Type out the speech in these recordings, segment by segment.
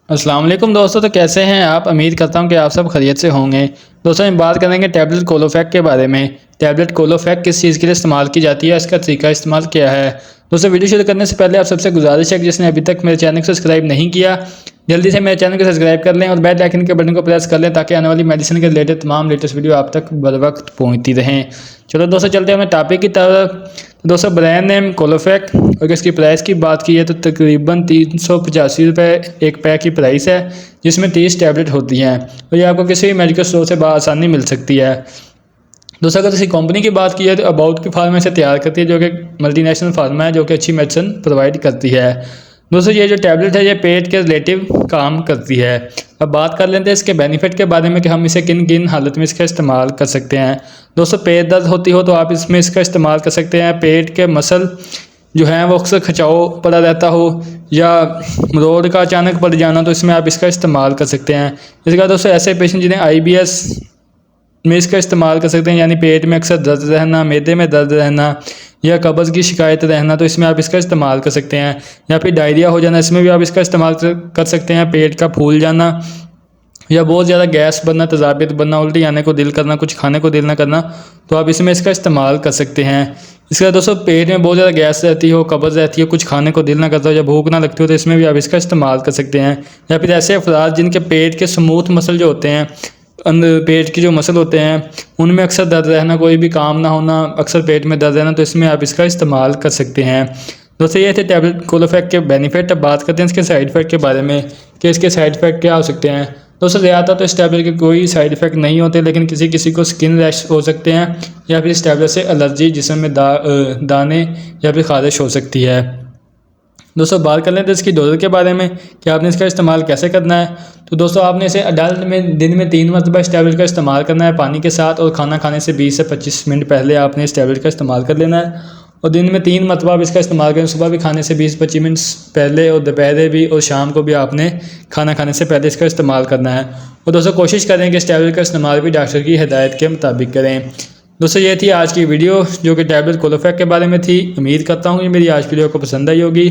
अस्सलाम वालेकुम दोस्तों। तो कैसे हैं आप? उम्मीद करता हूं कि आप सब खैरियत से होंगे। दोस्तों हम बात करेंगे टैबलेट कोलोफैक के बारे में। टैबलेट कोलोफैक किस चीज़ के लिए इस्तेमाल की जाती है, इसका तरीका इस्तेमाल क्या है। दोस्तों वीडियो शुरू करने से पहले आप सबसे गुजारिश है कि जिसने अभी तक मेरे चैनल को सब्सक्राइब नहीं किया, जल्दी से मेरे चैनल को सब्सक्राइब कर लें और बेल आइकन के बटन को प्रेस कर लें ताकि आने वाली मेडिसिन के रिलेटेड तमाम लेटेस्ट वीडियो आप तक बर वक्त पहुँचती रहें। चलो दोस्तों चलते हैं अपने टॉपिक की तरफ। दोस्तों ब्रांड नेम कोलोफैक, और इसकी प्राइस की बात की है तो तकरीबन 385 रुपये एक पैक की प्राइस है, जिसमें 30 टैबलेट होती हैं और ये आपको किसी भी मेडिकल स्टोर से आसानी मिल सकती है। दोस्तों अगर किसी कंपनी की बात की है तो अबाउट की फार्मा से तैयार करती है, जो कि मल्टीनेशनल फार्मा है, जो कि अच्छी मेडिसिन प्रोवाइड करती है। दोस्तों ये जो टैबलेट है ये पेट के रिलेटिव काम करती है। अब बात कर लेते हैं इसके बेनिफिट के बारे में कि हम इसे किन किन हालत में इसका इस्तेमाल कर सकते हैं। दोस्तों पेट दर्द होती हो तो आप इसमें इसका इस्तेमाल कर सकते हैं। पेट के मसल जो है वो अक्सर खिंचाव पड़ा रहता हो या रोड का अचानक पड़ जाना, तो इसमें आप इसका इस्तेमाल कर सकते हैं। इसके बाद दोस्तों ऐसे पेशेंट जिन्हें IBS में इसका इस्तेमाल कर सकते हैं, यानी पेट में अक्सर दर्द रहना, मैदे में दर्द रहना या कब्ज़ की शिकायत रहना, तो इसमें आप इसका इस्तेमाल कर सकते हैं। या फिर डायरिया हो जाना, इसमें भी आप इसका इस्तेमाल कर सकते हैं। पेट का फूल जाना या बहुत ज़्यादा गैस बनना, तेज़ाबियत बनना, उल्टी आने को दिल करना, कुछ खाने को दिल ना करना, तो आप इसमें इसका इस्तेमाल कर सकते हैं। इसके बाद दोस्तों पेट में बहुत ज़्यादा गैस रहती हो, कब्ज़ रहती है, कुछ खाने को दिल ना करता हो या भूख ना लगती हो, तो इसमें भी आप इसका इस्तेमाल कर सकते हैं। या फिर ऐसे अफराद जिनके पेट के स्मूथ मसल जो होते हैं, अंदर पेट की जो मसल होते हैं उनमें अक्सर दर्द रहना, कोई भी काम ना होना, अक्सर पेट में दर्द रहना, तो इसमें आप इसका इस्तेमाल कर सकते हैं। दोस्तों ये थे टैबलेट कोलोफैक के बेनिफिट। अब बात करते हैं इसके साइड इफ़ेक्ट के बारे में कि इसके साइड इफ़ेक्ट क्या हो सकते हैं। दोस्तों ज़्यादातर तो इस टैबलेट के कोई साइड इफ़ेक्ट नहीं होते, लेकिन किसी किसी को स्किन रैश हो सकते हैं या फिर इस टैबलेट से एलर्जी, जिसम में दाने या फिर खारिश हो सकती है। दोस्तों बात कर लेते हैं इसकी डोज़ के बारे में कि आपने इसका इस्तेमाल कैसे करना है। तो दोस्तों आपने इसे अडल्ट में दिन में 3 मरतबा इस टैबलेट का इस्तेमाल करना है पानी के साथ, और खाना खाने से 20 से 25 मिनट पहले आपने इस टैबलेट का इस्तेमाल कर लेना है। और दिन में 3 मरतबा आप इसका इस्तेमाल करें, सुबह भी खाने से 20-25 मिनट पहले और दोपहर भी और शाम को भी आपने खाना खाने से पहले इसका इस्तेमाल करना है। और दोस्तों कोशिश करें कि इस टैबलेट का इस्तेमाल भी डॉक्टर की हिदायत के मुताबिक करें। दोस्तों ये थी आज की वीडियो जो कि टैबलेट कोलोफैक के बारे में थी। उम्मीद करता हूँ कि मेरी आज वीडियो को पसंद आई होगी।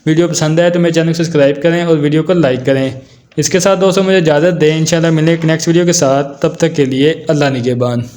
वीडियो पसंद आए तो मेरे चैनल को सब्सक्राइब करें और वीडियो को लाइक करें। इसके साथ दोस्तों मुझे इजाज़त दें, इंशाल्लाह मिलेंगे नेक्स्ट वीडियो के साथ। तब तक के लिए अल्लाह निगहबान।